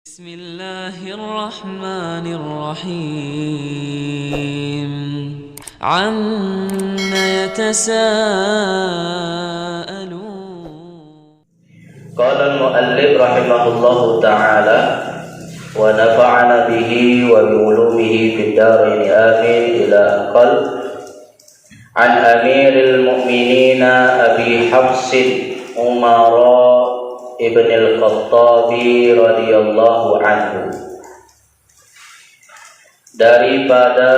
بسم الله الرحمن الرحيم عما يتساءلون قال المؤلف رحمه الله تعالى ونفعنا به وبعلومه في الدارين آمين إلى أن قال عن أمير المؤمنين أبي حفص عمر ابن الخطاب radhiyallahu anhu, daripada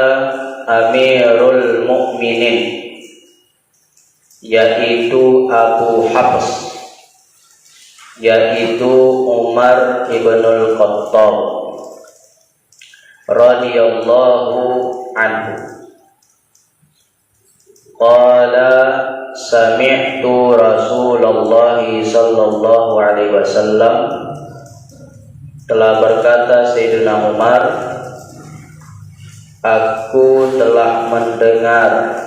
Amirul Mukminin yaitu Abu Hafs, yaitu Umar ibnul Khattab radhiyallahu anhu. Qala sami'tu Rasulullah sallallahu alaihi wasallam, telah berkata Sayyidina Umar, aku telah mendengar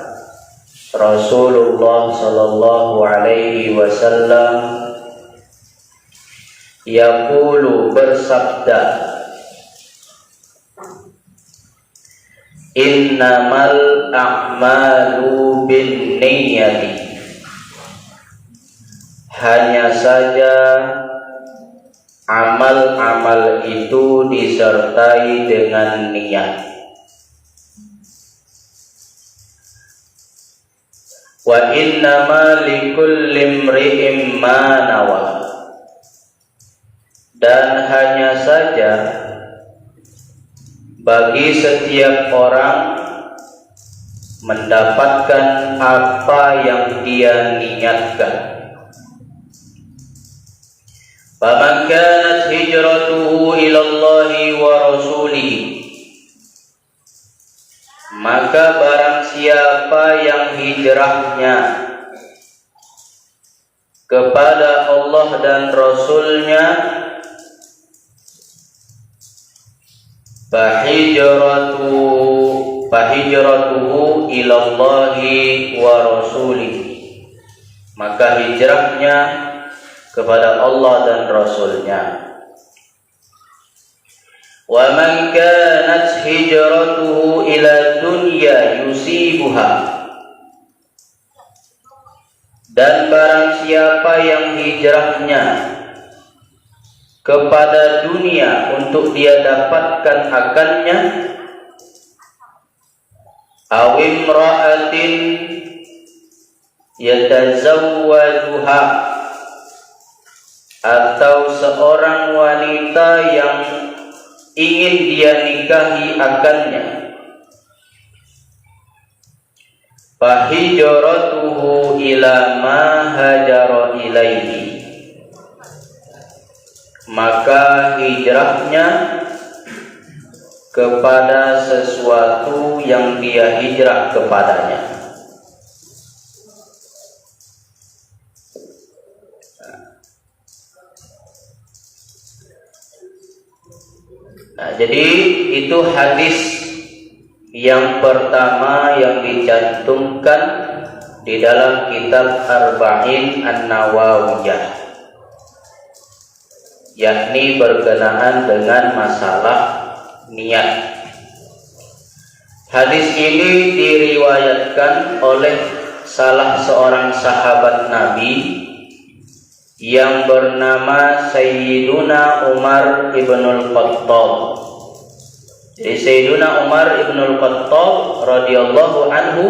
Rasulullah sallallahu alaihi wasallam yaqulu, bersabda, innamal a'malu binniyati, hanya saja amal-amal itu disertai dengan niat. Wa innama likulli imri'in ma nawa, dan hanya saja bagi setiap orang mendapatkan apa yang dia niatkan. Faman kanat hijratuhu ila Allahi wa rasulihi, maka barang siapa yang hijrahnya kepada Allah dan Rasulnya, fahijratuhu ilallahi wa rasulihi, maka hijrahnya kepada Allah dan Rasulnya. Wa man kanat hijratuhu ila dunya yusibuha, dan barang siapa yang hijrahnya kepada dunia untuk dia dapatkan akannya, awimra'atin yatazawwajuha, atau seorang wanita yang ingin dia nikahi akannya, fahijratuhu ila ma hajara ilaihi, maka hijrahnya kepada sesuatu yang dia hijrah kepadanya. Nah, jadi itu hadis yang pertama yang dicantumkan di dalam kitab Arba'in An-Nawawiyah, yakni berkenaan dengan masalah niat. Hadis ini diriwayatkan oleh salah seorang sahabat Nabi yang bernama Sayyiduna Umar ibnul Khattab. Jadi Sayyiduna Umar ibnul Khattab radhiyallahu anhu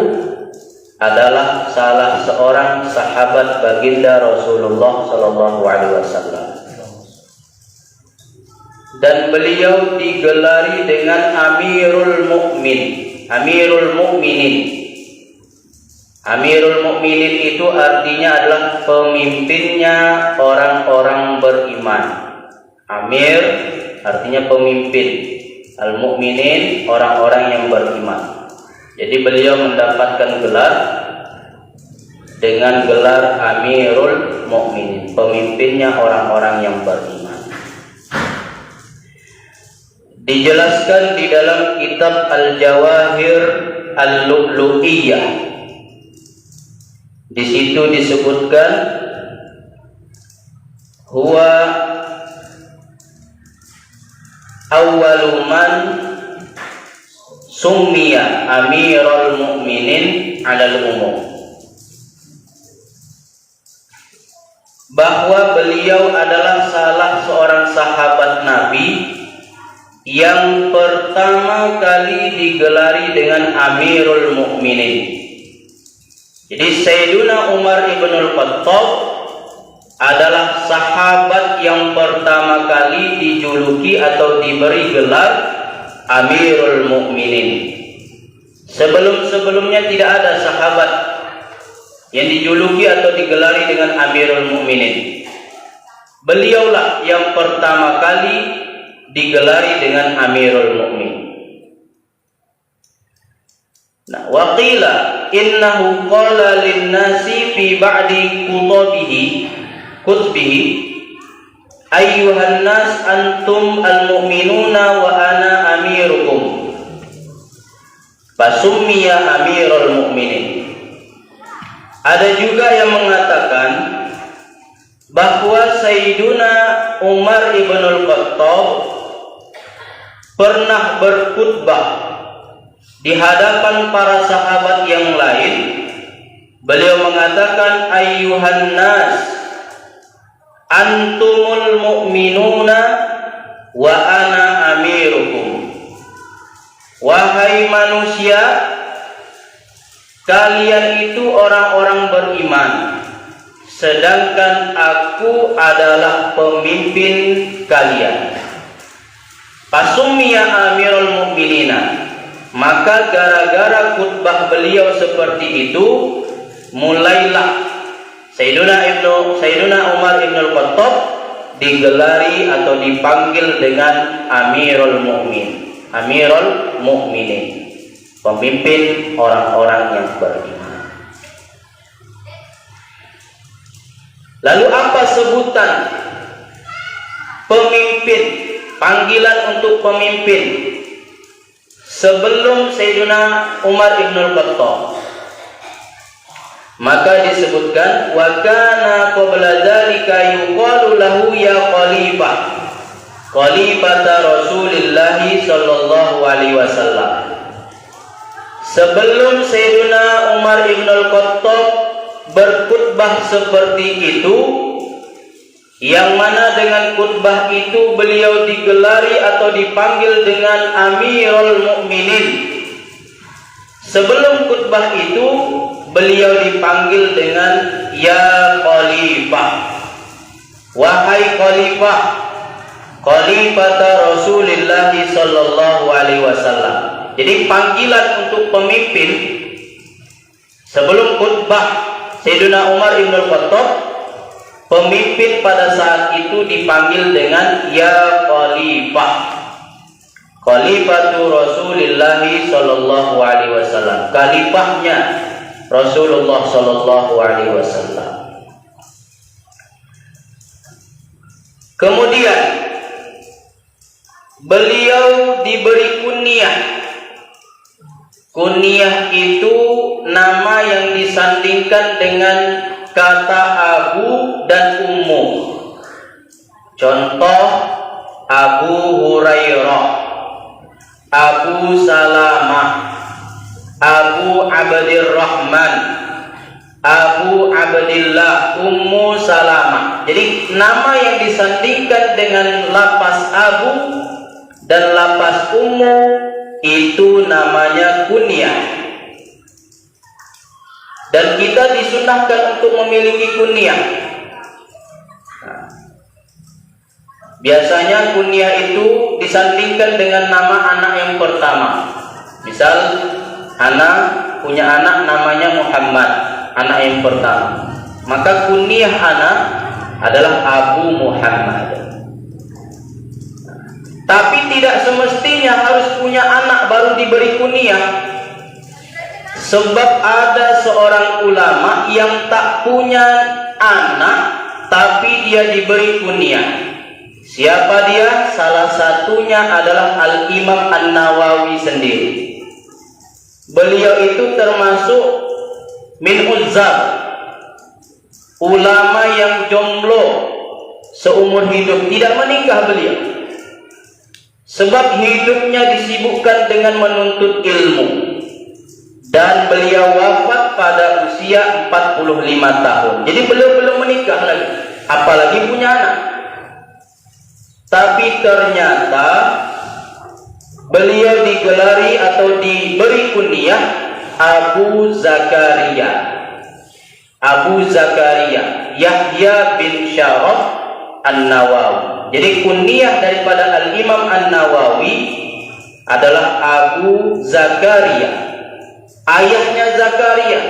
adalah salah seorang sahabat baginda Rasulullah sallallahu alaihi wasallam, dan beliau digelari dengan Amirul Mukminin. Amirul Mukminin itu artinya adalah pemimpinnya orang-orang beriman. Amir artinya pemimpin, Al-Mukminin orang-orang yang beriman. Jadi beliau mendapatkan gelar dengan gelar Amirul Mukminin, pemimpinnya orang-orang yang beriman. Dijelaskan di dalam kitab Al-Jawahir Al-Lu'lu'iyah. Di situ disebutkan huwa awwaluman summiya amirul mu'minin 'alal umum, bahwa beliau adalah salah seorang sahabat Nabi yang pertama kali digelari dengan Amirul Mukminin. Jadi Sayyiduna Umar ibn al-Khattab adalah sahabat yang pertama kali dijuluki atau diberi gelar Amirul Mukminin. Sebelum-sebelumnya tidak ada sahabat yang dijuluki atau digelari dengan Amirul Mukminin. Beliaulah yang pertama kali digelari dengan Amirul Mukmin. Nah, waqila innahu qala lin-nasi fi ba'di kutbihi ayyuhan nas antum al-mu'minuna wa ana amirukum, fasummiya Amirul Mukminin. Ada juga yang mengatakan bahwa Sayyiduna Umar ibn al-Khattab pernah berkhutbah di hadapan para sahabat yang lain. Beliau mengatakan, ayyuhan nas antumul mu'minuna wa ana amirukum. Wahai manusia, kalian itu orang-orang beriman, sedangkan aku adalah pemimpin kalian. Pasummiya Amirul Mukminina. Maka gara-gara khutbah beliau seperti itu, mulailah Sayyiduna Umar ibn al-Khattab digelari atau dipanggil dengan Amirul Mukminin, pemimpin orang-orang yang beriman. Lalu apa sebutan pemimpin, panggilan untuk pemimpin sebelum Sayyidina Umar ibn al-Khattab? Maka disebutkan, wa kana qabla dzalika yuqalu lahu ya khalifata Rasulillah sallallahu alaihi wasallam. Sebelum Sayyidina Umar ibn al-Khattab berkhutbah seperti itu, yang mana dengan khutbah itu beliau digelari atau dipanggil dengan Amirul Mukminin. Sebelum khutbah itu beliau dipanggil dengan ya khalifah, wahai khalifah, khalifata Rasulillah sallallahu alaihi wasallam. Jadi panggilan untuk pemimpin sebelum khutbah Sayyidina Umar ibn al-Khattab, pemimpin pada saat itu dipanggil dengan ya khalifah, khalifatu Rasulillah sallallahu alaihi wasallam, khalifahnya Rasulullah sallallahu alaihi wasallam. Kemudian beliau diberi kunyah. Kunyah itu nama yang disandingkan dengan kata Abu dan Ummu. Contoh, Abu Hurairah, Abu Salamah, Abu Abdirrahman, Abu Abdillah, Ummu Salamah. Jadi nama yang disandingkan dengan lapas Abu dan lapas Ummu itu namanya kunyah. Dan kita disunahkan untuk memiliki kunyah. Biasanya kunyah itu disandingkan dengan nama anak yang pertama. Misal, anak punya anak namanya Muhammad, anak yang pertama. Maka kunyah anak adalah Abu Muhammad. Tapi tidak semestinya harus punya anak baru diberi kunyah. Sebab ada seorang ulama yang tak punya anak tapi dia diberi kunyah. Siapa dia? Salah satunya adalah Al-Imam An-Nawawi sendiri. Beliau itu termasuk min uzzab, ulama yang jomblo seumur hidup, tidak menikah beliau. sebab hidupnya disibukkan dengan menuntut ilmu. Dan beliau wafat pada usia 45 tahun. Jadi beliau belum menikah lagi, apalagi punya anak. Tapi ternyata beliau digelari atau diberi kunyah Abu Zakaria. Abu Zakaria Yahya bin Syaraf An-Nawawi. Jadi kunyah daripada Al-Imam An-Nawawi adalah Abu Zakaria, ayahnya Zakaria.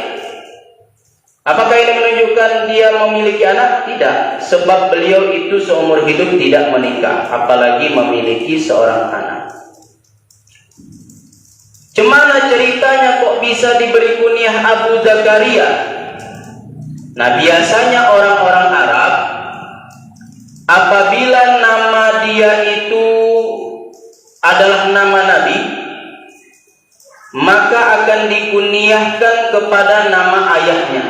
Apakah ini menunjukkan dia memiliki anak? Tidak, sebab beliau itu seumur hidup tidak menikah, apalagi memiliki seorang anak. Gimana ceritanya kok bisa diberi kunyah Abu Zakaria? Nah, biasanya orang-orang Arab apabila nama dia itu adalah nama Nabi, maka akan dikunyahkan kepada nama ayahnya.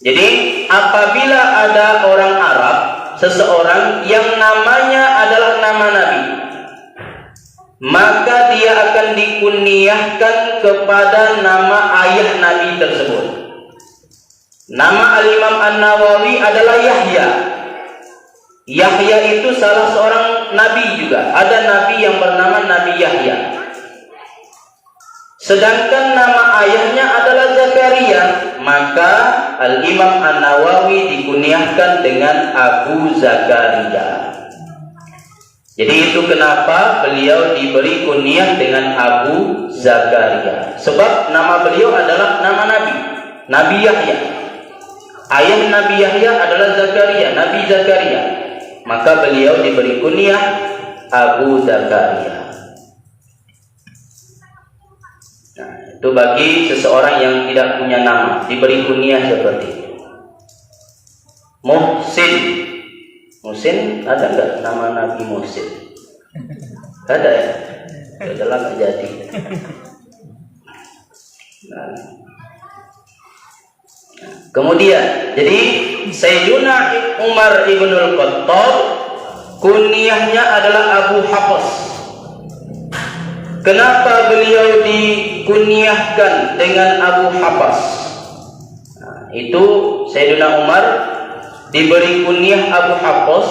Jadi apabila ada orang Arab, seseorang yang namanya adalah nama Nabi, maka dia akan dikunyahkan kepada nama ayah Nabi tersebut. Nama Al-Imam An-Nawawi adalah Yahya. Yahya itu salah seorang nabi juga. Ada nabi yang bernama Nabi Yahya. Sedangkan nama ayahnya adalah Zakaria, maka Al-Imam An-Nawawi dikunyahkan dengan Abu Zakaria. Jadi itu kenapa beliau diberi kunyah dengan Abu Zakaria. Sebab nama beliau adalah nama Nabi, Nabi Yahya. Ayah Nabi Yahya adalah Zakaria, Nabi Zakaria. Maka beliau diberi kunyah Abu Zakaria. Nah, itu bagi seseorang yang tidak punya nama, diberi kunyah seperti itu. Muhsin. Muhsin, ada enggak nama Nabi Muhsin? Ada ya? Adalah enggak jadi. Nah. Kemudian, jadi Sayyiduna Umar ibnul Khattab kunyahnya adalah Abu Hafs. Kenapa beliau dikunyahkan dengan Abu Hafs? Nah, itu Sayyidina Umar diberi kunyah Abu Hafs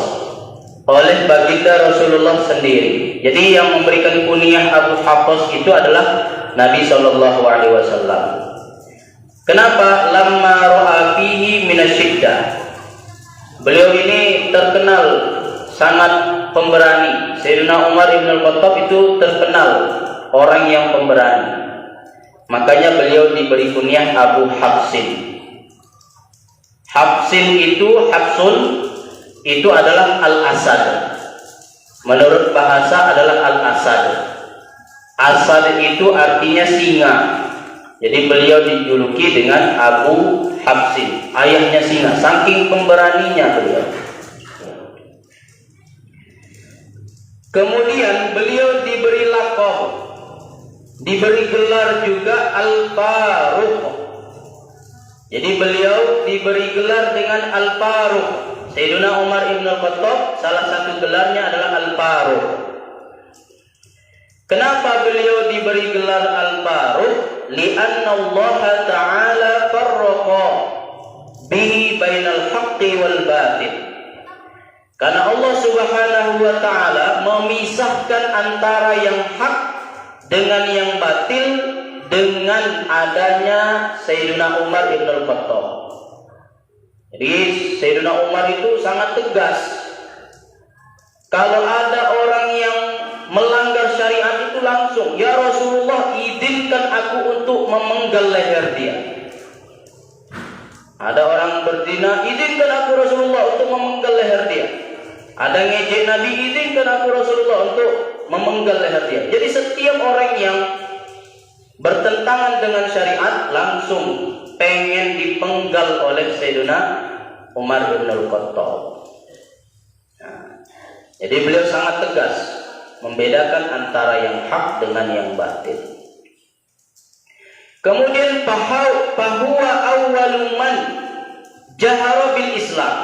oleh baginda Rasulullah sendiri. Jadi yang memberikan kunyah Abu Hafs itu adalah Nabi SAW. Kenapa? Lamma ra'a fihi minasyiddah. Beliau ini terkenal sangat pemberani. Sayyidina Umar ibn al-Khattab itu terkenal orang yang pemberani. Makanya beliau diberi kunyah Abu Hafsin. Hafsin itu, Hafsun itu adalah Al-Asad. Menurut bahasa adalah Al-Asad. Asad itu artinya singa. Jadi beliau dijuluki dengan Abu Hafsin, ayahnya singa, saking pemberaninya beliau. Kemudian beliau diberi laqab, diberi gelar juga Al-Faruq. Jadi beliau diberi gelar dengan Al-Faruq. Sayyidina Umar ibn al-Khattab salah satu gelarnya adalah Al-Faruq. Kenapa beliau diberi gelar Al-Faruq? Li'anna Allah Ta'ala farraqa bihi bainal haqqi wal batil. Karena Allah Subhanahu wa Ta'ala memisahkan antara yang hak dengan yang batil dengan adanya Sayyidina Umar ibn al-Khattab. Jadi Sayyidina Umar itu sangat tegas. Kalau ada orang yang melanggar syariat itu langsung, ya Rasulullah, izinkan aku untuk memenggal leher dia. Ada orang berzina, izinkan aku Rasulullah untuk memenggal leher dia. Ada ngejek Nabi, izinkan aku Rasulullah untuk memenggal leher dia. Jadi setiap orang yang bertentangan dengan syariat langsung pengen dipenggal oleh Sayyidina Umar bin Al-Khattab. Nah, jadi beliau sangat tegas membedakan antara yang hak dengan yang batil. Kemudian fahuwa awwalu man jahara bil Islam.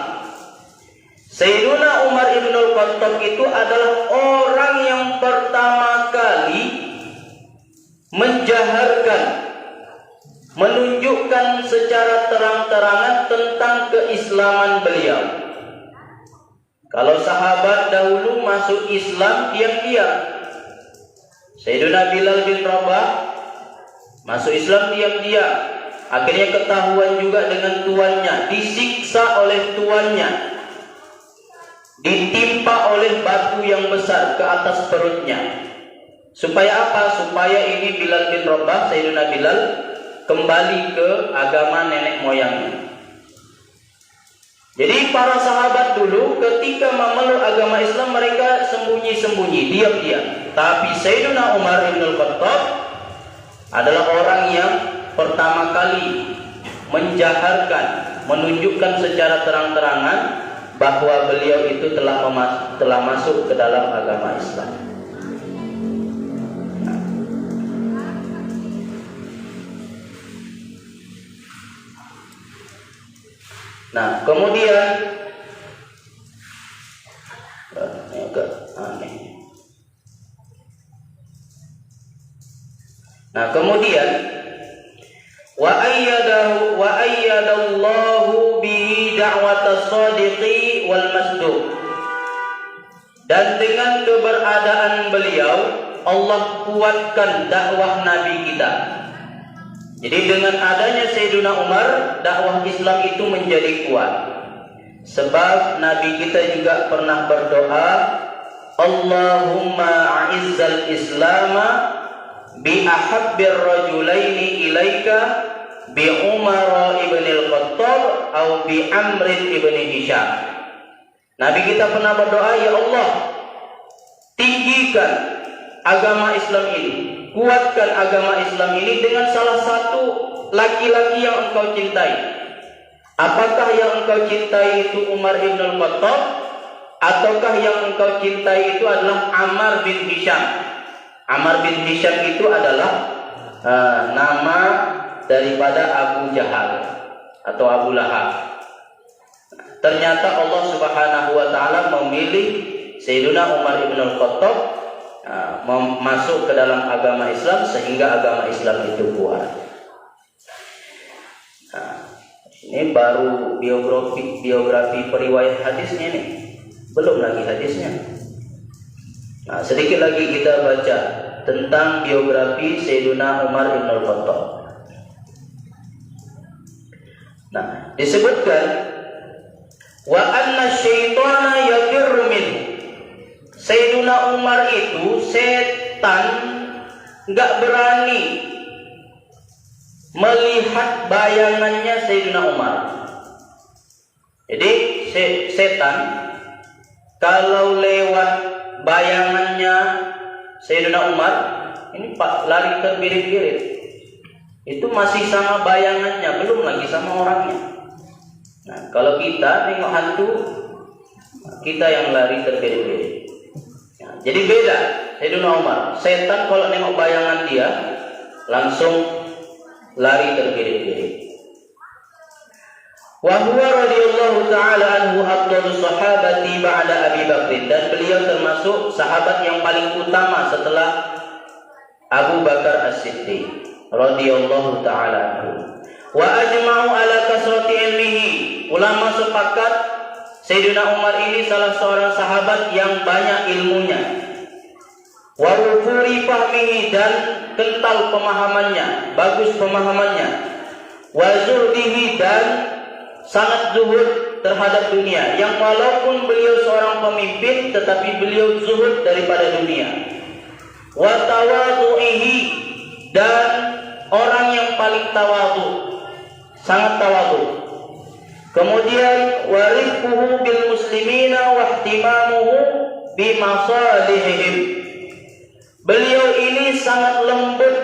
Sayyiduna Umar ibn al-Khattab itu adalah orang yang pertama kali menjaharkan, menunjukkan secara terang-terangan tentang keislaman beliau. Kalau sahabat dahulu masuk Islam diam-diam, Sayyiduna Bilal bin Rabah masuk Islam diam-diam. Akhirnya ketahuan juga dengan tuannya, disiksa oleh tuannya, ditimpa oleh batu yang besar ke atas perutnya. Supaya apa? Supaya ini Bilal bin Rabah, Sayyiduna Bilal, kembali ke agama nenek moyangnya. Jadi para sahabat dulu ketika memeluk agama Islam mereka sembunyi-sembunyi, diam-diam. Tapi Sayyiduna Umar bin Al-Khattab adalah orang yang pertama kali menjaharkan, menunjukkan secara terang-terangan bahwa beliau itu telah masuk ke dalam agama Islam. Nah, kemudian agak aneh. Nah, kemudian wa ayyadallahu bihi da'watas shadiqi wal masduq. Dan dengan keberadaan beliau Allah kuatkan dakwah Nabi kita. Jadi dengan adanya Sayyiduna Umar, dakwah Islam itu menjadi kuat. Sebab Nabi kita juga pernah berdoa, Allahumma a'izzal islama bi ahabbir rajulaini ilaika bi Umar ibn al-Khattab atau bi Amr ibn Hisham. Nabi kita pernah berdoa, ya Allah, tinggikan agama Islam ini, kuatkan agama Islam ini dengan salah satu laki-laki yang engkau cintai. Apakah yang engkau cintai itu Umar ibn al-Khattab, ataukah yang engkau cintai itu adalah Ammar bin Hisham? Ammar bin Hisham itu adalah nama daripada Abu Jahal atau Abu Lahab. Ternyata Allah Subhanahu wa taala memilih Sayyiduna Umar ibn al-Khattab masuk ke dalam agama Islam sehingga agama Islam itu kuat. Nah, ini baru biografi periwayat hadisnya nih. Belum lagi hadisnya. Nah, sedikit lagi kita baca tentang biografi Sayyiduna Umar ibn al-Khattab. Nah, disebutkan wa anna syaitana yafirru minhu. Sayyiduna Umar itu setan enggak berani melihat bayangannya Sayyiduna Umar. Jadi setan kalau lewat bayangannya Sayyiduna Umar ini lari terbirit-birit. Itu masih sama bayangannya, belum lagi sama orangnya. Nah, kalau kita tengok hantu, kita yang lari terbirit-birit. Nah, jadi beda Sayyiduna Umar. Setan kalau nengok bayangan dia langsung lari terbirit-birit. Wa huwa radhiyallahu ta'ala anhu afdhalus sahabati ba'da Abi Bakr, dan beliau termasuk sahabat yang paling utama setelah Abu Bakar As-Siddiq radhiyallahu ta'ala anhu. Wa ajma'u ala kasrati ilmihi. Ulama sepakat Sayyidina Umar ini salah seorang sahabat yang banyak ilmunya. Wa wufuri fahmihi, dan kental pemahamannya, bagus pemahamannya. Wa zuhdihi, dan sangat zuhud terhadap dunia, yang walaupun beliau seorang pemimpin tetapi beliau zuhud daripada dunia. Wa tawadhu'ihi, dan orang yang paling tawadhu, sangat tawadhu. Kemudian warifquhu bil muslimina wa ihtimamuhu bi masalihihim. Beliau ini sangat lembut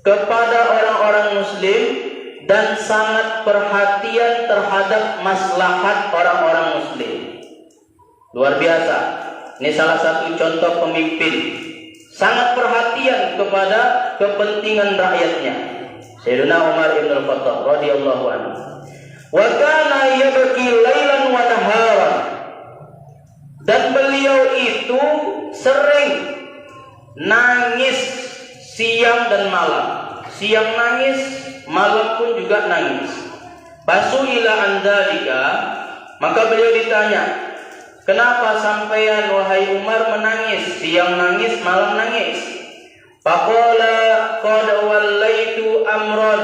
kepada orang-orang muslim dan sangat perhatian terhadap maslahat orang-orang muslim. Luar biasa. Ini salah satu contoh pemimpin, sangat perhatian kepada kepentingan rakyatnya. Sayyidina Umar ibn al-Khattab radhiyallahu anhu. Wa kana yabki lailan wa naharan. Dan beliau itu sering nangis siang dan malam. Siang nangis, malam pun juga nangis. Fasu'ila an dzalika, maka beliau ditanya, kenapa sampean wahai Umar menangis, siang nangis, malam nangis? Faqala qad wallaitu amran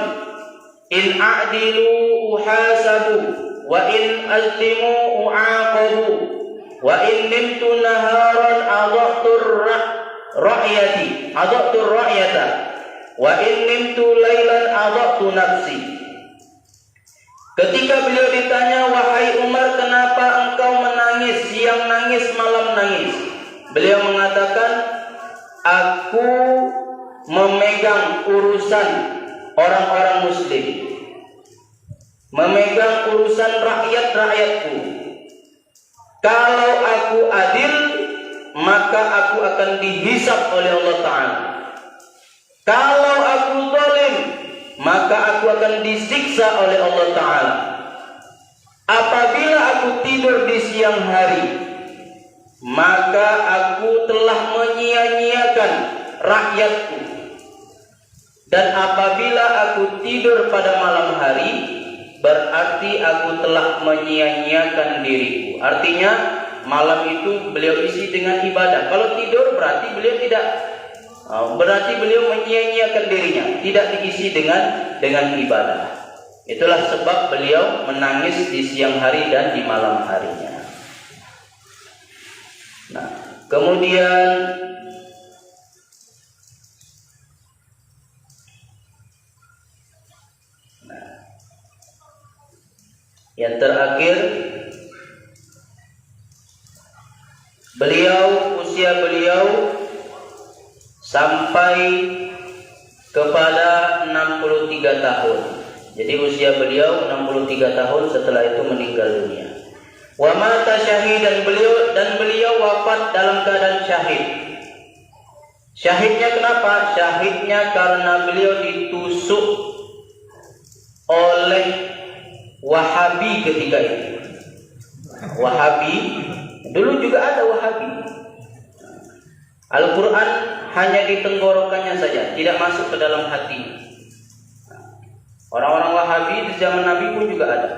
in a'dilu uhasabu wa in azlimu u'aqabu wa in nimtu naharan adha'tur ra'yata wa in nimtu lailan adha'tu nafsi. Ketika beliau ditanya, wahai Umar, kenapa engkau menangis, siang nangis, malam nangis? Beliau mengatakan, aku memegang urusan orang-orang muslim, memegang urusan rakyat-rakyatku. Kalau aku adil, maka aku akan dihisab oleh Allah Ta'ala. Kalau aku zalim, maka aku akan disiksa oleh Allah Ta'ala. Apabila aku tidur di siang hari, maka aku telah menyia-nyiakan rakyatku. Dan apabila aku tidur pada malam hari, berarti aku telah menyia-nyiakan diriku. Artinya malam itu beliau isi dengan ibadah. Kalau tidur berarti beliau tidak, berarti beliau menyia-nyiakan dirinya, tidak diisi dengan ibadah. Itulah sebab beliau menangis di siang hari dan di malam harinya. Nah, kemudian yang terakhir, usia beliau sampai kepada 63 tahun. Jadi usia beliau 63 tahun, setelah itu meninggal dunia. Wa mata syahidan, beliau wafat dalam keadaan syahid. Syahidnya kenapa? Syahidnya karena beliau ditusuk oleh Wahabi ketika itu. Wahabi, dulu juga ada Wahabi. Al-Quran hanya di tenggorokannya saja, tidak masuk ke dalam hati. Orang-orang Wahabi di zaman Nabi pun juga ada.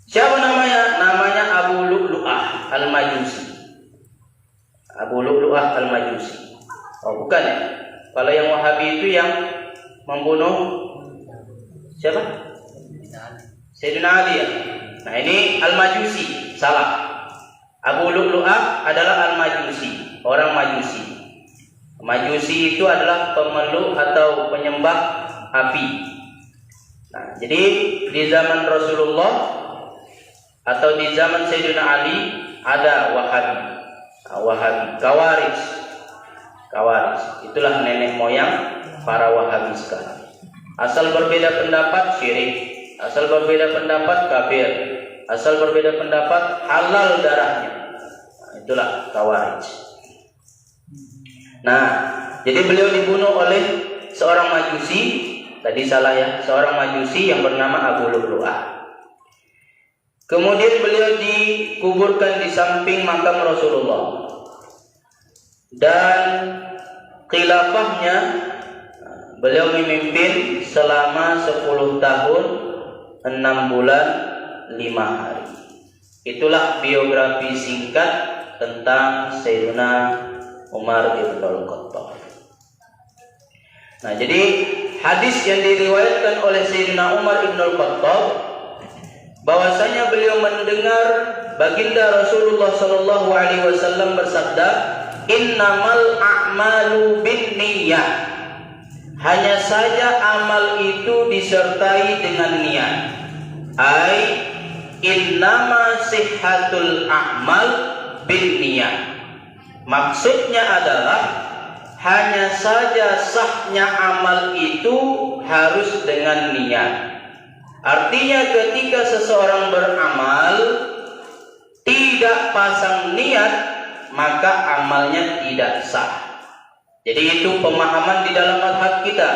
Siapa namanya? Namanya Abu Lu'lu'ah Al-Majusi. Abu Lu'lu'ah Al-Majusi. Oh, bukan ya? Kalau yang Wahabi itu yang membunuh siapa? Sayyidina Ali ya. Nah, ini Al-Majusi, salah. Abu Lu'lu'ah adalah Al-Majusi, orang Majusi. Majusi itu adalah pemeluk atau penyembah api. Nah, jadi di zaman Rasulullah atau di zaman Sayyidina Ali ada Wahabi. Nah, Wahabi, Khawarij. Itulah nenek moyang para Wahabi sekarang. Asal berbeda pendapat syirik, asal berbeda pendapat kafir, asal berbeda pendapat halal darahnya. Nah, itulah Khawarij. Nah, jadi beliau dibunuh oleh seorang Majusi. Tadi salah ya, seorang Majusi yang bernama Abu Lu'lu'ah. Kemudian beliau dikuburkan di samping makam Rasulullah. Dan khilafahnya beliau memimpin selama 10 tahun 6 bulan 5 hari. Itulah biografi singkat tentang Sayyidina Umar ibn Al-Khattab. Nah, jadi hadis yang diriwayatkan oleh Sayyidina Umar ibn Al-Khattab bahwasanya beliau mendengar baginda Rasulullah sallallahu alaihi wasallam bersabda, "Innamal a'malu binniyah." Hanya saja amal itu disertai dengan niat. Ai innama sihhatul a'mal binniyah. Maksudnya adalah hanya saja sahnya amal itu harus dengan niat. Artinya ketika seseorang beramal tidak pasang niat, maka amalnya tidak sah. Jadi itu pemahaman di dalam mazhab kita.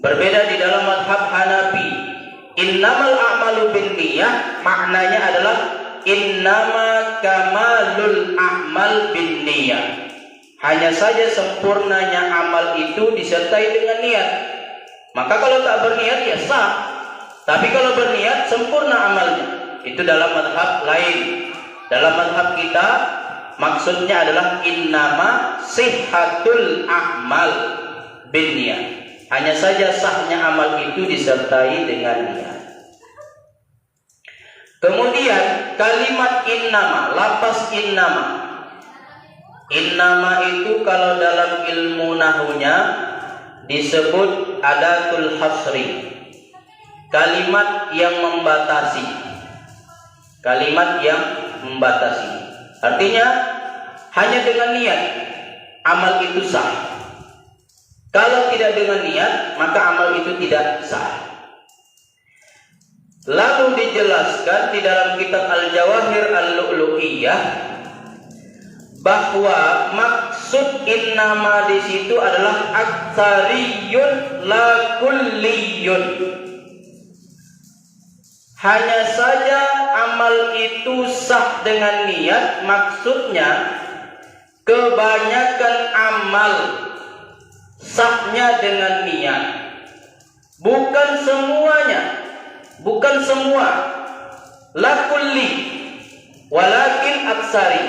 Berbeda di dalam mazhab Hanafi. Innamal a'malu binniyah, maknanya adalah innama kamalul a'mal bin niyah. Hanya saja sempurnanya amal itu disertai dengan niat. Maka kalau tak berniat ya sah. Tapi kalau berniat sempurna amalnya. Itu dalam mazhab lain. Dalam mazhab kita maksudnya adalah innama sihhatul a'mal bin niyah. Hanya saja sahnya amal itu disertai dengan niat. Kemudian kalimat innama, lafaz innama. Innama itu kalau dalam ilmu nahwunya disebut adatul hasri. Kalimat yang membatasi. Kalimat yang membatasi. Artinya hanya dengan niat amal itu sah. Kalau tidak dengan niat maka amal itu tidak sah. Lalu dijelaskan di dalam kitab Al-Jawahir Al-Lu'lu'iyah bahwa maksud innama di situ adalah aktsariyun la kulliyun. Hanya saja amal itu sah dengan niat, maksudnya kebanyakan amal sahnya dengan niat. Bukan semuanya. Bukan semua, la kulli, walakin aksari.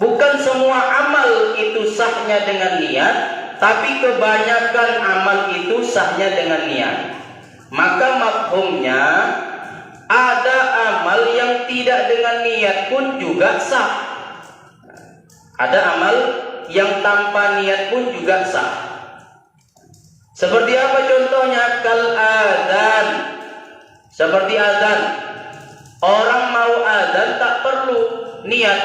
Bukan semua amal itu sahnya dengan niat, tapi kebanyakan amal itu sahnya dengan niat. Maka mafhumnya ada amal yang tidak dengan niat pun juga sah. Ada amal yang tanpa niat pun juga sah. Seperti apa contohnya? Kal adzan. Seperti azan. Orang mau azan tak perlu niat.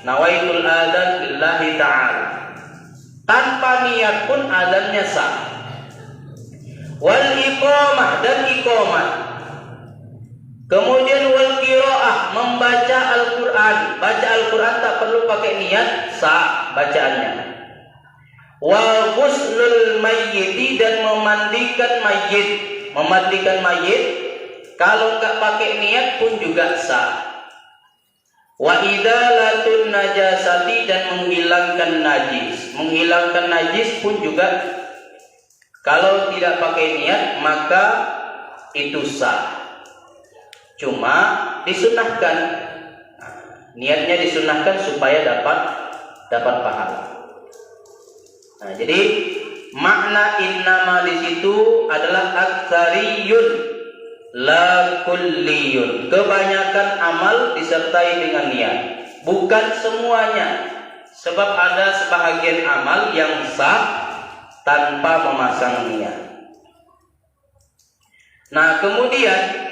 Nawaitul adzan lillahi ta'ala. Tanpa niat pun azannya sah. Wal iqamah dan iqamah. Kemudian wal qiraah, membaca Al-Qur'an. Baca Al-Qur'an tak perlu pakai niat, sah bacaannya. Wa ghuslul mayyiti, dan memandikan mayit. Memandikan mayit kalau enggak pakai niat pun juga sah. Wa idalatun najasati, dan menghilangkan najis. Menghilangkan najis pun juga kalau tidak pakai niat maka itu sah. Cuma disunahkan. Niatnya disunahkan supaya dapat pahala. Nah, jadi makna innama di situ adalah aktsariyun la kulliyun. Kebanyakan amal disertai dengan niat, bukan semuanya. Sebab ada sebahagian amal yang sah tanpa memasang niat. Nah, kemudian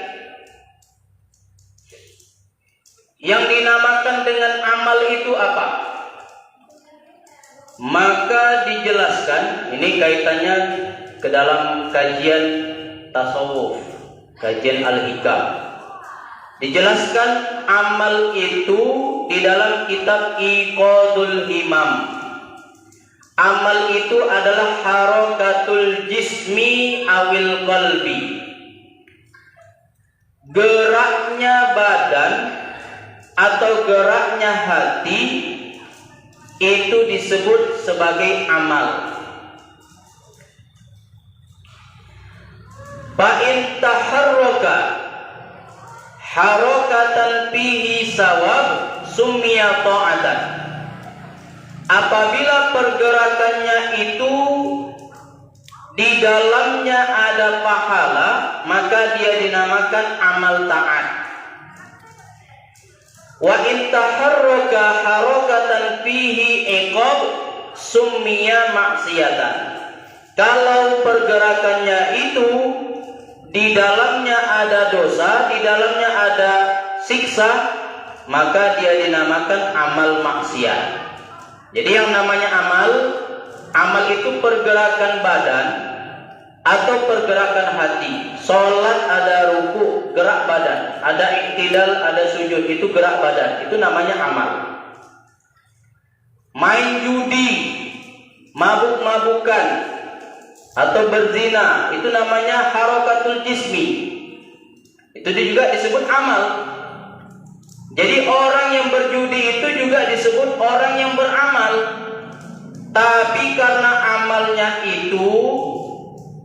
yang dinamakan dengan amal itu apa? Maka dijelaskan, ini kaitannya ke dalam kajian tasawuf, kajian Al-Hikam. Dijelaskan amal itu di dalam kitab Iqadul Himam. Amal itu adalah harakatul jismi awil qalbi. Geraknya badan atau geraknya hati itu disebut sebagai amal. Fa in taharraka harakatan fihi sawab summiya ta'atan. Apabila pergerakannya itu di dalamnya ada pahala, maka dia dinamakan amal taat. Wa in taharraka harakatan fihi iqab summiya maksiatan. Kalau pergerakannya itu di dalamnya ada dosa, di dalamnya ada siksa, maka dia dinamakan amal maksiat. Jadi yang namanya amal itu pergerakan badan atau pergerakan hati. Salat ada ruku, gerak badan. Ada iktidal, ada sujud, itu gerak badan. Itu namanya amal. Main judi, mabuk-mabukan, atau berzina, itu namanya harakatul jismi. Itu juga disebut amal. Jadi orang yang berjudi itu juga disebut orang yang beramal. Tapi karena amalnya itu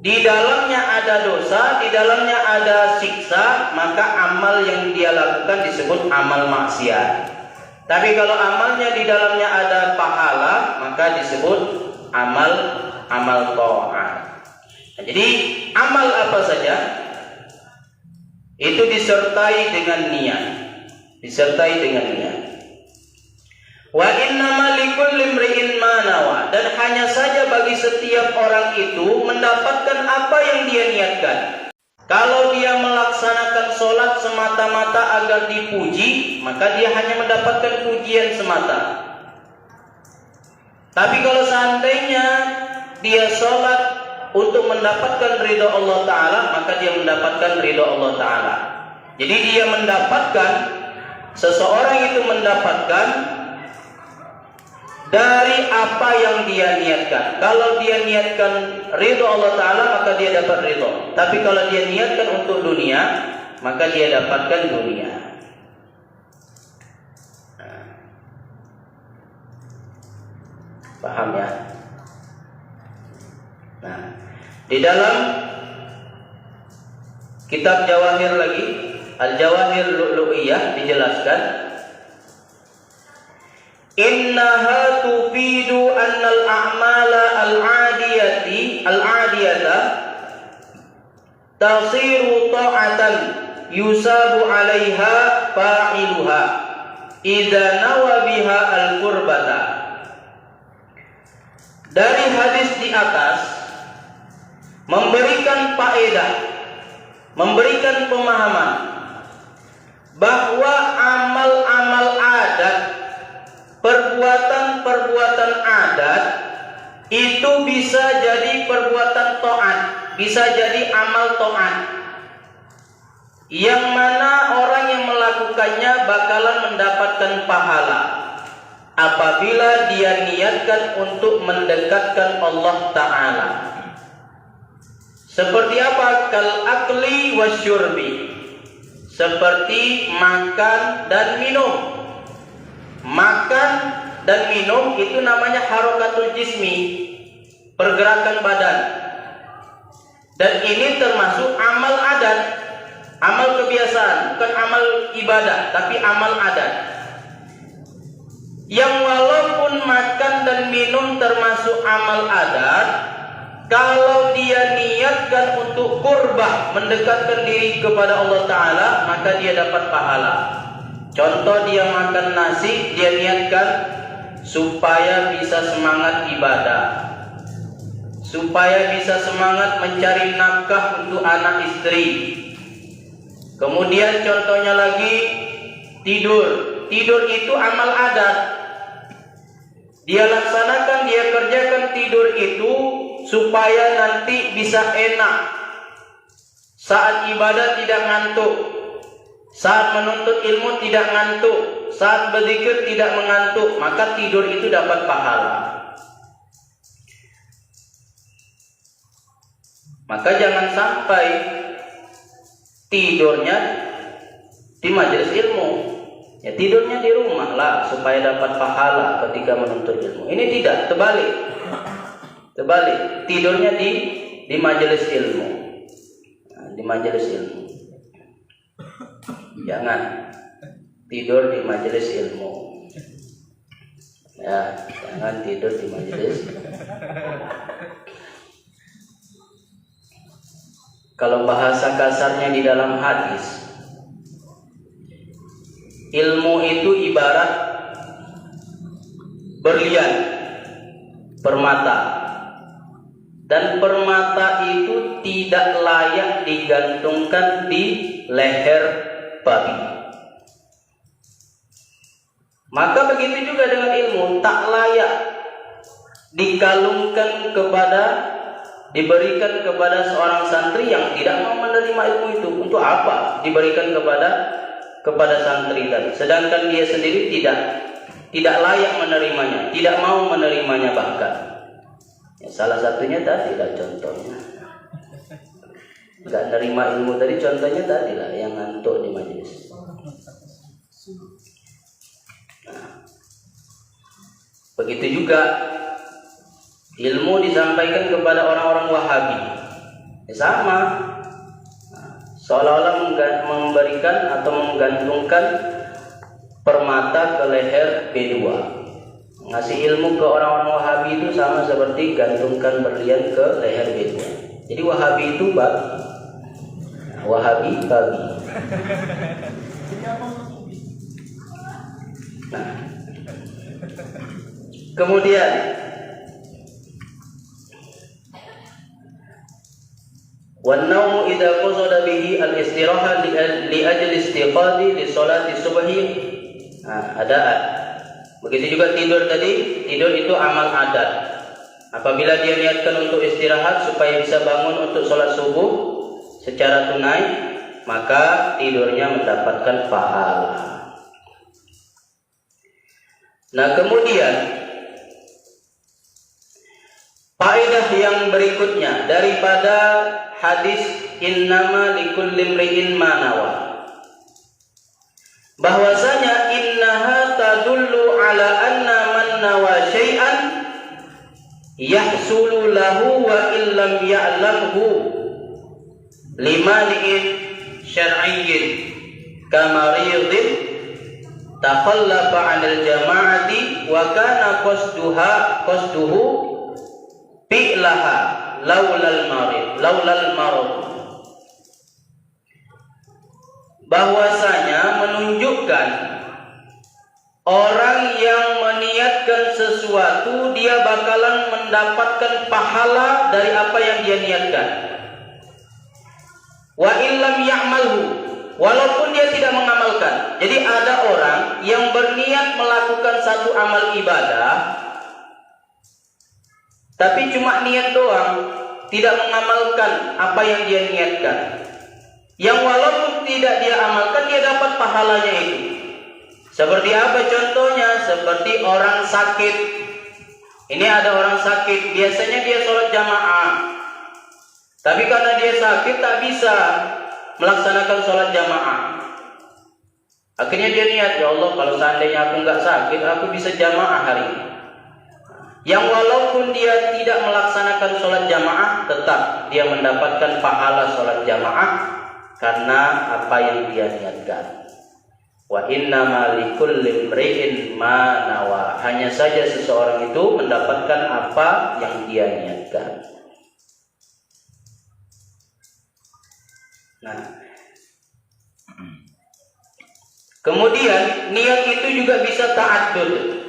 di dalamnya ada dosa, di dalamnya ada siksa, maka amal yang dia lakukan disebut amal maksiat. Tapi kalau amalnya di dalamnya ada pahala, maka disebut amal taat. Nah, jadi amal apa saja itu disertai dengan niat. Wa innama likulli imri'in ma nawa, dan hanya saja bagi setiap orang itu mendapatkan apa yang dia niatkan. Kalau dia melaksanakan sholat semata-mata agar dipuji, maka dia hanya mendapatkan pujian semata. Tapi kalau seandainya dia sholat untuk mendapatkan ridha Allah Ta'ala, maka dia mendapatkan ridha Allah Ta'ala. Jadi dia mendapatkan, seseorang itu mendapatkan dari apa yang dia niatkan. Kalau dia niatkan ridho Allah Ta'ala, maka dia dapat ridho. Tapi kalau dia niatkan untuk dunia, maka dia dapatkan dunia. Paham ya? Nah, di dalam kitab Jawahir lagi, Al-Jawahir Lu'lu'iyah, dijelaskan innaha tufidu annal a'mala al-'adiyata tasiru ta'atan yusabu 'alaiha fa'iluha idza nawa biha al-qurbata. Dari hadis di atas memberikan faedah, memberikan pemahaman bahwa amal-amal adat, perbuatan-perbuatan adat itu bisa jadi perbuatan taat, bisa jadi amal taat, yang mana orang yang melakukannya bakalan mendapatkan pahala apabila dia niatkan untuk mendekatkan Allah Ta'ala. Seperti apa? Kal akli wasyurbi, seperti makan dan minum. Makan dan minum itu namanya harokatul jismi, pergerakan badan. Dan ini termasuk amal adat, amal kebiasaan, bukan amal ibadah, tapi amal adat. Yang walaupun makan dan minum termasuk amal adat, kalau dia niatkan untuk qurbah, mendekatkan diri kepada Allah Ta'ala, maka dia dapat pahala. Contoh, dia makan nasi, dia niatkan supaya bisa semangat ibadah, supaya bisa semangat mencari nafkah untuk anak istri. Kemudian contohnya lagi tidur. Tidur itu amal adat. Dia laksanakan, dia kerjakan tidur itu supaya nanti bisa enak. Saat ibadah tidak ngantuk, saat menuntut ilmu tidak ngantuk, saat berzikir tidak mengantuk, maka tidur itu dapat pahala. Maka jangan sampai tidurnya di majelis ilmu, ya tidurnya di rumah lah supaya dapat pahala ketika menuntut ilmu. Ini tidak, terbalik, tidurnya di majelis ilmu. Nah, di majelis ilmu. Jangan tidur di majelis ilmu. Ya, jangan tidur di majelis. Kalau bahasa kasarnya di dalam hadis, ilmu itu ibarat berlian, permata, dan permata itu tidak layak digantungkan di leher babi. Maka begitu juga dengan ilmu, tak layak dikalungkan diberikan kepada seorang santri yang tidak mau menerima ilmu itu. Untuk apa diberikan kepada santri tadi, sedangkan dia sendiri tidak layak menerimanya, tidak mau menerimanya bahkan. Ya, salah satunya tadi lah contohnya, nggak nerima ilmu tadi, contohnya tadi lah yang ngantuk di majelis. Begitu juga ilmu disampaikan kepada orang-orang Wahabi, sama, seolah-olah memberikan atau menggantungkan permata ke leher B2. Ngasih ilmu ke orang-orang Wahabi itu sama seperti gantungkan berlian ke leher B2. Jadi Wahabi itu babi, Wahabi babi. Nah, kemudian wan-naumu idza qasada bihi al-istiraha li ajli istiqadi li sholati subhi. Ada. Begitu juga tidur tadi, tidur itu amal adat. Apabila dia niatkan untuk istirahat supaya bisa bangun untuk sholat subuh secara tunai, maka tidurnya mendapatkan pahala. Nah, kemudian faedah yang berikutnya daripada hadis innama likulli imri'in ma nawa, bahwasanya innaha tadullu ala anna man nawa syai'an yahsulu lahu wa illam ya'lamhu limani'in syar'iyyin kamaridin takhallafa 'anil jama'ati wa kana qasduhu fi'laha laulal marad. Bahwasanya menunjukkan orang yang meniatkan sesuatu dia bakalan mendapatkan pahala dari apa yang dia niatkan. Wa illam ya'malhu, walaupun dia tidak mengamalkan. Jadi ada orang yang berniat melakukan satu amal ibadah, tapi cuma niat doang, tidak mengamalkan apa yang dia niatkan. Yang walaupun tidak dia amalkan, dia dapat pahalanya itu. Seperti apa contohnya? Seperti orang sakit. Ini ada orang sakit, biasanya dia sholat jamaah, tapi karena dia sakit tak bisa melaksanakan sholat jamaah. Akhirnya dia niat, ya Allah, kalau seandainya aku nggak sakit, aku bisa jamaah hari ini. Yang walaupun dia tidak melaksanakan sholat jamaah, tetap dia mendapatkan pahala sholat jamaah karena apa yang dia niatkan. Wa innama likulli imri'in ma nawa. Hanya saja seseorang itu mendapatkan apa yang dia niatkan. Nah, kemudian niat itu juga bisa ta'addud.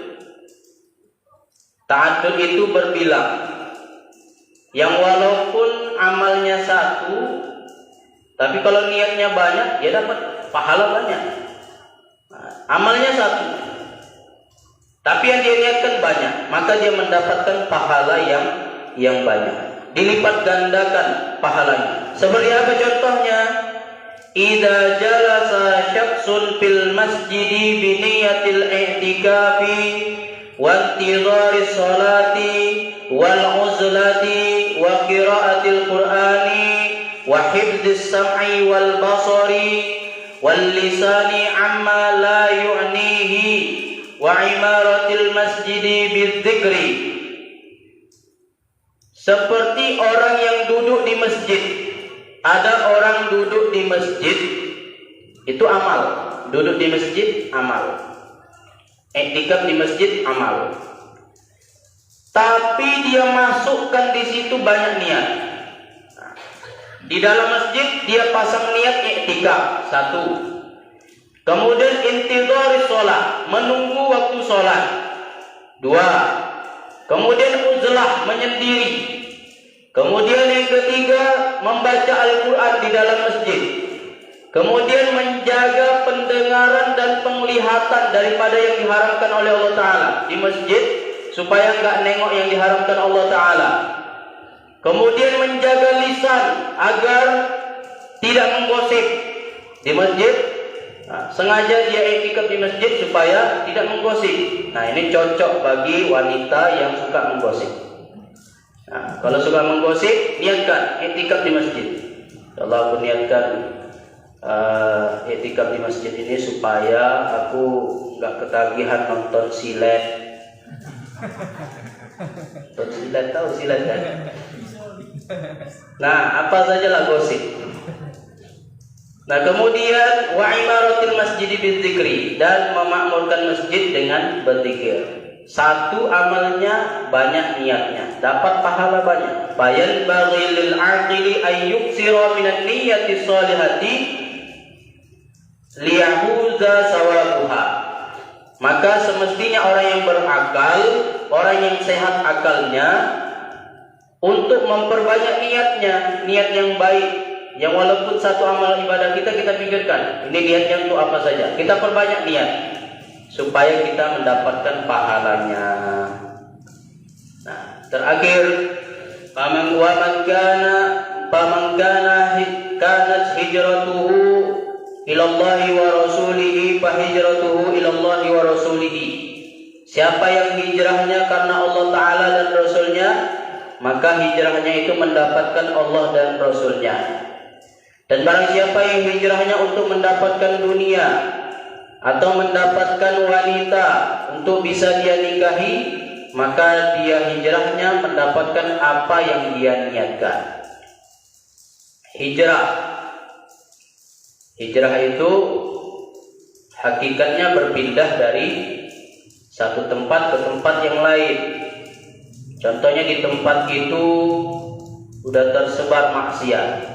Ta'addud itu berbilang. Yang walaupun amalnya satu, tapi kalau niatnya banyak, dia dapat pahala banyak. Nah, amalnya satu, tapi yang dia niatkan banyak, maka dia mendapatkan pahala yang banyak. Dilipat gandakan pahalanya. Seperti apa contohnya? Idza jalasa syakhsun fil masjidi bi niyatil i'tikafi wa intidhari sholati wal uzlati wa qiraatil qur'ani wa hifdzis sam'i wal basari wal lisani amma la yu'nihi wa imaratil masjidi bidzikri. Seperti orang yang duduk di masjid. Ada orang duduk di masjid, itu amal. Duduk di masjid amal. Iktikaf di masjid amal. Tapi dia masukkan di situ banyak niat. Di dalam masjid dia pasang niat iktikaf, satu. Kemudian intidhari sholat, menunggu waktu sholat, dua. Kemudian uzlah, menyendiri. Kemudian yang ketiga, membaca Al-Quran di dalam masjid. Kemudian menjaga pendengaran dan penglihatan daripada yang diharamkan oleh Allah Ta'ala di masjid, supaya enggak nengok yang diharamkan Allah Ta'ala. Kemudian menjaga lisan agar tidak menggosip di masjid. Nah, sengaja dia iktikaf di masjid supaya tidak menggosip. Nah, ini cocok bagi wanita yang suka menggosip. Nah, kalau suka menggosip, niatkan iktikaf di masjid. Allah, aku niatkan I'tikaf di masjid ini supaya aku nggak ketagihan nonton silet. Nonton silet, tahu silet kan? Nah, apa sajalah gosip. Nah, kemudian wa imaratil masjid bidzikri, dan memakmurkan masjid dengan berzikir. Satu amalnya, banyak niatnya, dapat pahala banyak. Bayan bagi lil aqili ay yuksira minan niyyati shalihati liyahuza sawabuha. Maka semestinya orang yang berakal, orang yang sehat akalnya, untuk memperbanyak niatnya, niat yang baik, yang walaupun satu amal ibadah kita pikirkan, ini niatnya untuk apa saja, kita perbanyak niat supaya kita mendapatkan pahalanya. Nah, terakhir, faman kanat hijratuhu ilallahi wa rasulihi fa hijratuhu ilallahi wa rasulihi. Siapa yang hijrahnya karena Allah Ta'ala dan Rasulnya, maka hijrahnya itu mendapatkan Allah dan Rasulnya. Dan barang siapa yang hijrahnya untuk mendapatkan dunia atau mendapatkan wanita untuk bisa dia nikahi, maka dia hijrahnya mendapatkan apa yang dia niatkan. Hijrah itu hakikatnya berpindah dari satu tempat ke tempat yang lain. Contohnya di tempat itu udah tersebar maksiat,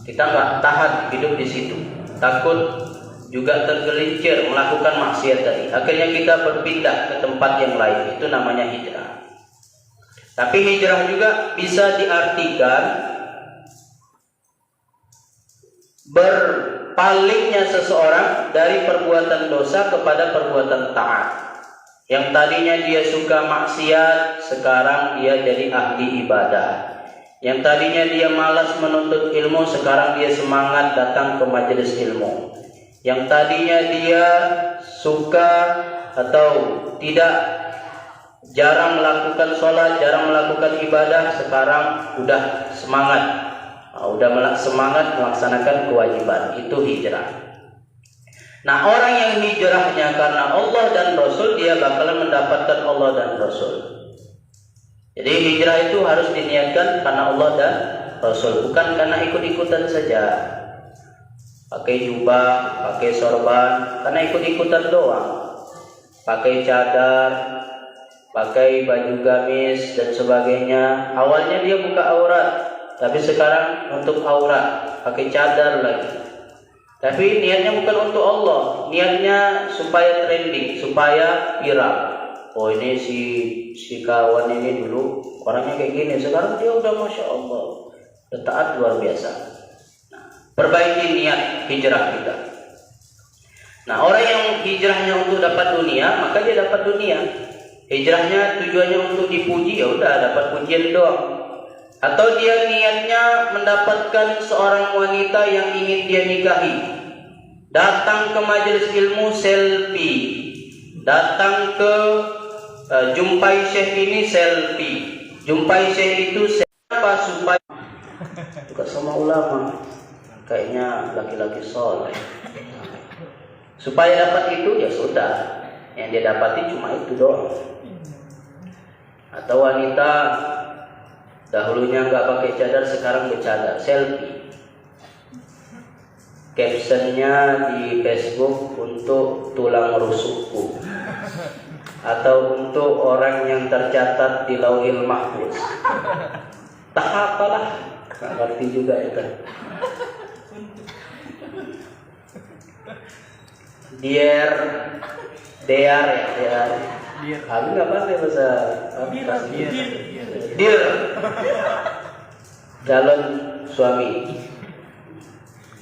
kita nggak tahan hidup di situ, takut juga tergelincir melakukan maksiat tadi. Akhirnya kita berpindah ke tempat yang lain. Itu namanya hijrah. Tapi hijrah juga bisa diartikan berpalingnya seseorang dari perbuatan dosa kepada perbuatan taat. Yang tadinya dia suka maksiat, sekarang dia jadi ahli ibadah. Yang tadinya dia malas menuntut ilmu, sekarang dia semangat datang ke majelis ilmu. Yang tadinya dia suka atau jarang melakukan sholat, jarang melakukan ibadah, sekarang udah semangat melaksanakan kewajiban. Itu hijrah. Nah, orang yang hijrahnya karena Allah dan Rasul, dia bakalan mendapatkan Allah dan Rasul. Jadi hijrah itu harus diniatkan karena Allah dan Rasul, bukan karena ikut-ikutan saja. Pakai jubah, pakai sorban, karena ikut-ikutan doang. Pakai cadar, pakai baju gamis dan sebagainya. Awalnya dia buka aurat, tapi sekarang untuk aurat, pakai cadar lagi. Tapi niatnya bukan untuk Allah, niatnya supaya trending, supaya viral. Oh, ini si kawan ini dulu orangnya kayak gini, sekarang dia udah masya Allah, udah taat luar biasa. Nah, perbaiki niat hijrah kita. Nah, orang yang hijrahnya untuk dapat dunia, maka dia dapat dunia. Hijrahnya tujuannya untuk dipuji, ya udah dapat pujian doang. Atau dia niatnya mendapatkan seorang wanita yang ingin dia nikahi, datang ke majelis ilmu selfie, datang ke jumpai syekh ini selfie, jumpai syekh itu siapa supaya juga sama ulama, kayaknya laki-laki soleh, supaya dapat itu ya sudah, yang dia dapati cuma itu doang. Atau wanita dahulunya nggak pakai cadar, sekarang bercadar, selfie. Captionnya di Facebook untuk tulang rusukku, atau untuk orang yang tercatat di Lauhil Mahfuz. Tak apalah, nggak ngerti juga itu. Dear, aku nggak pakai bahasa Dear calon suami,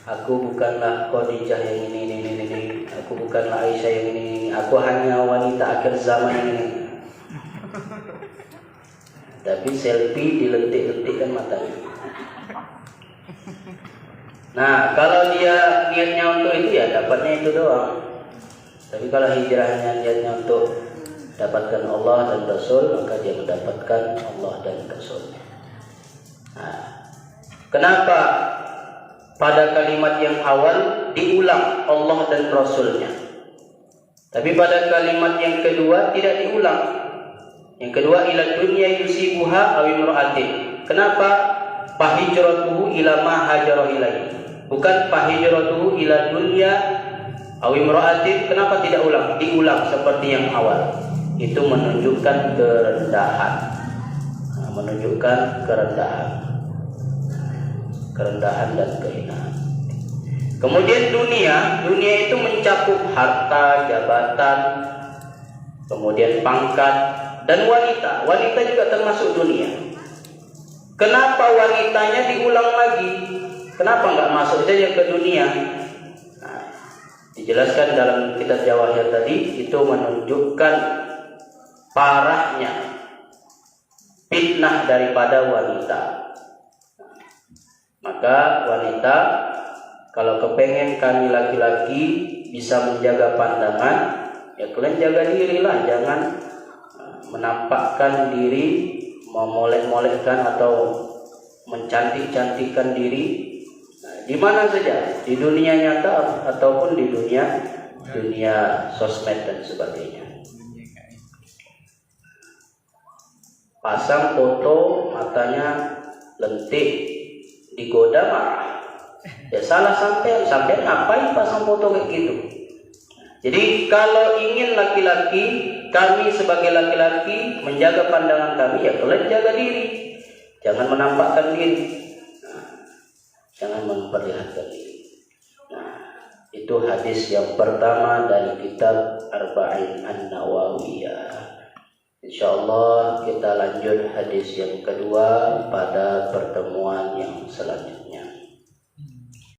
aku bukanlah Khadijah yang ini, aku bukanlah Aisyah yang ini, aku hanya wanita akhir zaman yang ini. Tapi selfie dilentik-lentikkan matanya. Nah, kalau dia niatnya untuk itu ya dapatnya itu doang. Tapi kalau hijrahnya niatnya untuk dapatkan Allah dan Rasul, maka dia mendapatkan Allah dan Rasul. Nah, kenapa pada kalimat yang awal diulang Allah dan Rasulnya. Tapi pada kalimat yang kedua tidak diulang. Yang kedua, ila dunya yusibuha aw imra'atin. Kenapa fahijratuhu ila ma hajara ilaihi? Bukan fahijratuhu ila dunya aw imra'atin. Kenapa tidak ulang? Diulang seperti yang awal. Itu menunjukkan kerendahan. Menunjukkan kerendahan dan kehinaan. Kemudian dunia itu mencakup harta, jabatan, kemudian pangkat, dan wanita. Wanita juga termasuk dunia. Kenapa wanitanya diulang lagi? Kenapa nggak masuk saja ke dunia? Nah, dijelaskan dalam kitab Jawahir tadi, itu menunjukkan parahnya fitnah daripada wanita. Maka wanita, kalau kepengen kami laki-laki bisa menjaga pandangan, ya kalian jaga dirilah, jangan menampakkan diri, memolek-molekkan atau mencantik-cantikkan diri di mana saja, di dunia nyata ataupun di dunia sosmed dan sebagainya. Pasang foto matanya lentik, digoda marah. Ya salah sampai ngapain pasang foto kayak gitu. Jadi kalau ingin laki-laki, kami sebagai laki-laki menjaga pandangan kami, ya kalian jaga diri. Jangan menampakkan diri. Jangan memperlihatkan diri. Nah, itu hadis yang pertama dari kitab Arba'in An-Nawawiyah. InsyaAllah kita lanjut hadis yang kedua pada pertemuan yang selanjutnya.